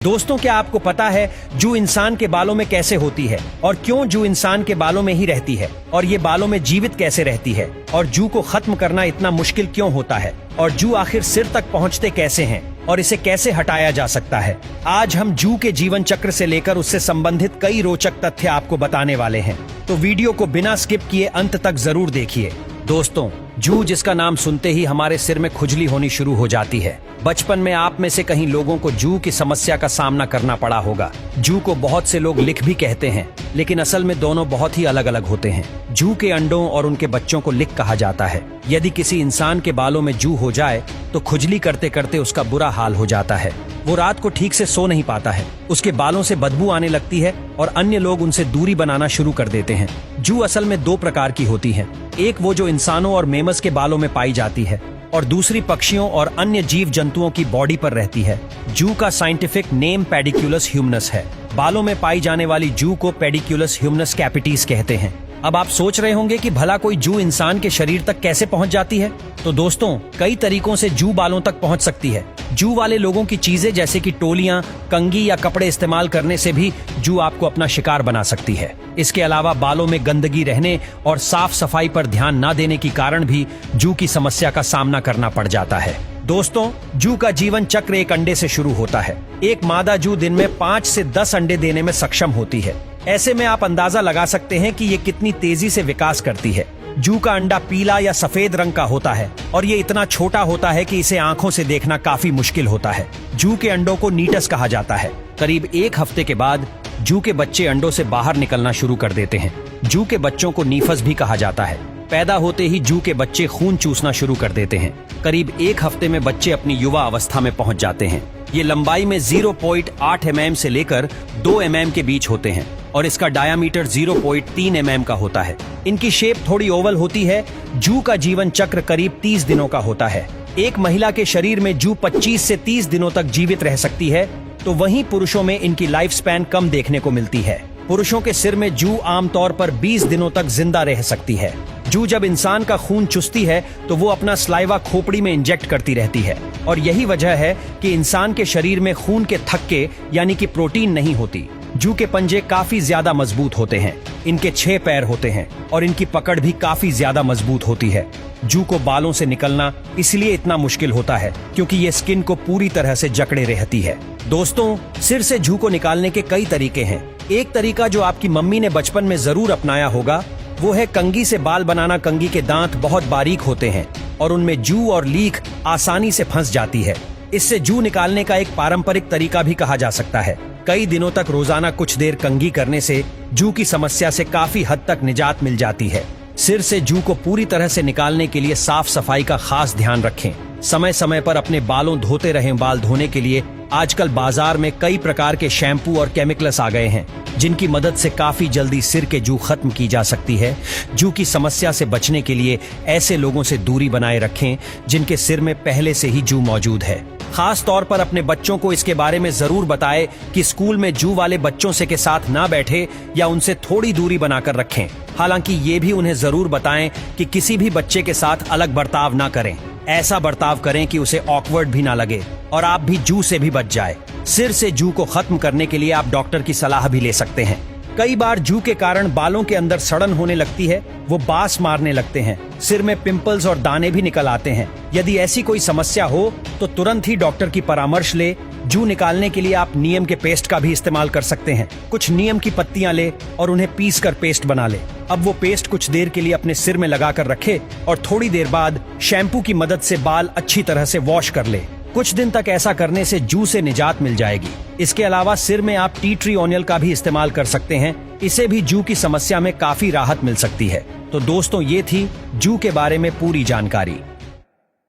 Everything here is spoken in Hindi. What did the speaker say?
दोस्तों, क्या आपको पता है जू इंसान के बालों में कैसे होती है और क्यों जू इंसान के बालों में ही रहती है और ये बालों में जीवित कैसे रहती है और जू को खत्म करना इतना मुश्किल क्यों होता है और जू आखिर सिर तक पहुंचते कैसे हैं और इसे कैसे हटाया जा सकता है। आज हम जू के जीवन चक्र से लेकर उससे संबंधित कई रोचक तथ्य आपको बताने वाले हैं, तो वीडियो को बिना स्किप किए अंत तक जरूर देखिए। दोस्तों, जू जिसका नाम सुनते ही हमारे सिर में खुजली होनी शुरू हो जाती है। बचपन में आप में से कहीं लोगों को जू की समस्या का सामना करना पड़ा होगा। जू को बहुत से लोग लिक भी कहते हैं, लेकिन असल में दोनों बहुत ही अलग अलग होते हैं। जू के अंडों और उनके बच्चों को लिक कहा जाता है। यदि किसी इंसान के बालों में जू हो जाए तो खुजली करते करते उसका बुरा हाल हो जाता है। वो रात को ठीक से सो नहीं पाता है, उसके बालों से बदबू आने लगती है और अन्य लोग उनसे दूरी बनाना शुरू कर देते हैं। जू असल में दो प्रकार की होती है, एक वो जो इंसानों और मेमस के बालों में पाई जाती है और दूसरी पक्षियों और अन्य जीव जंतुओं की बॉडी पर रहती है। जू का साइंटिफिक नेम पेडिकुलस ह्यूमनस है। बालों में पाई जाने वाली जू को पेडिकुलस ह्यूमनस कैपिटीज कहते हैं। अब आप सोच रहे होंगे कि भला कोई जू इंसान के शरीर तक कैसे पहुंच जाती है? तो दोस्तों, कई तरीकों से जू बालों तक पहुंच सकती है। जू वाले लोगों की चीजें जैसे कि टोलियां, कंघी या कपड़े इस्तेमाल करने से भी जू आपको अपना शिकार बना सकती है। इसके अलावा बालों में गंदगी रहने और साफ सफाई पर ध्यान न देने के कारण भी जू की समस्या का सामना करना पड़ जाता है। दोस्तों, जू का जीवन चक्र एक अंडे से शुरू होता है। एक मादा जू दिन में 5 से 10 अंडे देने में सक्षम होती है। ऐसे में आप अंदाजा लगा सकते हैं कि ये कितनी तेजी से विकास करती है। जू का अंडा पीला या सफेद रंग का होता है और ये इतना छोटा होता है कि इसे आंखों से देखना काफी मुश्किल होता है। जू के अंडों को नीटस कहा जाता है। करीब 1 हफ्ते के बाद जू के बच्चे अंडों से बाहर निकलना शुरू कर देते हैं। जू के बच्चों को नीफस भी कहा जाता है। पैदा होते ही जू के बच्चे खून चूसना शुरू कर देते हैं। करीब 1 हफ्ते में बच्चे अपनी युवा अवस्था में पहुंच जाते हैं। ये लंबाई में 0.8 mm से लेकर 2 mm के बीच होते हैं और इसका डायामीटर 0.3 mm का होता है। इनकी शेप थोड़ी ओवल होती है। जू का जीवन चक्र करीब 30 दिनों का होता है। एक महिला के शरीर में जू 25 से 30 दिनों तक जीवित रह सकती है, तो वहीं पुरुषों में इनकी लाइफ स्पैन कम देखने को मिलती है। पुरुषों के सिर में जू आमतौर पर 20 दिनों तक जिंदा रह सकती है। जू जब इंसान का खून चूसती है तो वो अपना स्लाइवा खोपड़ी में इंजेक्ट करती रहती है और यही वजह है कि इंसान के शरीर में खून के थक्के यानी कि प्रोटीन नहीं होती। जू के पंजे काफी ज्यादा मजबूत होते हैं। इनके 6 पैर होते हैं और इनकी पकड़ भी काफी ज्यादा मजबूत होती है। जू को बालों से निकलना इसलिए इतना मुश्किल होता है क्योंकि ये स्किन को पूरी तरह से जकड़े रहती है। दोस्तों, सिर से जू को निकालने के कई तरीके हैं। एक तरीका जो आपकी मम्मी ने बचपन में जरूर अपनाया होगा वो है कंघी से बाल बनाना। कंघी के दांत बहुत बारीक होते हैं और उनमें जू और लीख आसानी से फंस जाती है। इससे जू निकालने का एक पारंपरिक तरीका भी कहा जा सकता है। कई दिनों तक रोजाना कुछ देर कंघी करने से जू की समस्या से काफी हद तक निजात मिल जाती है। सिर से जू को पूरी तरह से निकालने के लिए साफ सफाई का खास ध्यान रखें। समय समय पर अपने बालों धोते रहें। बाल धोने के लिए आजकल बाजार में कई प्रकार के शैम्पू और केमिकल्स आ गए हैं, जिनकी मदद से काफी जल्दी सिर के जू खत्म की जा सकती है। जू की समस्या से बचने के लिए ऐसे लोगों से दूरी बनाए रखें जिनके सिर में पहले से ही जू मौजूद है। खास तौर पर अपने बच्चों को इसके बारे में जरूर बताएं कि स्कूल में जू वाले बच्चों से के साथ ना बैठे या उनसे थोड़ी दूरी बनाकर रखें। हालांकि ये भी उन्हें जरूर बताएं कि किसी भी बच्चे के साथ अलग बर्ताव ना करें। ऐसा बर्ताव करें कि उसे ऑकवर्ड भी ना लगे और आप भी जू से भी बच जाए। सिर से जू को खत्म करने के लिए आप डॉक्टर की सलाह भी ले सकते हैं। कई बार जू के कारण बालों के अंदर सड़न होने लगती है, वो बास मारने लगते हैं, सिर में पिंपल्स और दाने भी निकल आते हैं। यदि ऐसी कोई समस्या हो तो तुरंत ही डॉक्टर की परामर्श ले। जू निकालने के लिए आप नीम के पेस्ट का भी इस्तेमाल कर सकते हैं। कुछ नीम की पत्तियां ले और उन्हें पीस कर पेस्ट बना ले। अब वो पेस्ट कुछ देर के लिए अपने सिर में लगाकर रखे और थोड़ी देर बाद शैम्पू की मदद से बाल अच्छी तरह से वॉश कर ले। कुछ दिन तक ऐसा करने से जू से निजात मिल जाएगी। इसके अलावा सिर में आप टी ट्री ऑनियल का भी इस्तेमाल कर सकते हैं। इसे भी जू की समस्या में काफी राहत मिल सकती है। तो दोस्तों, ये थी जू के बारे में पूरी जानकारी।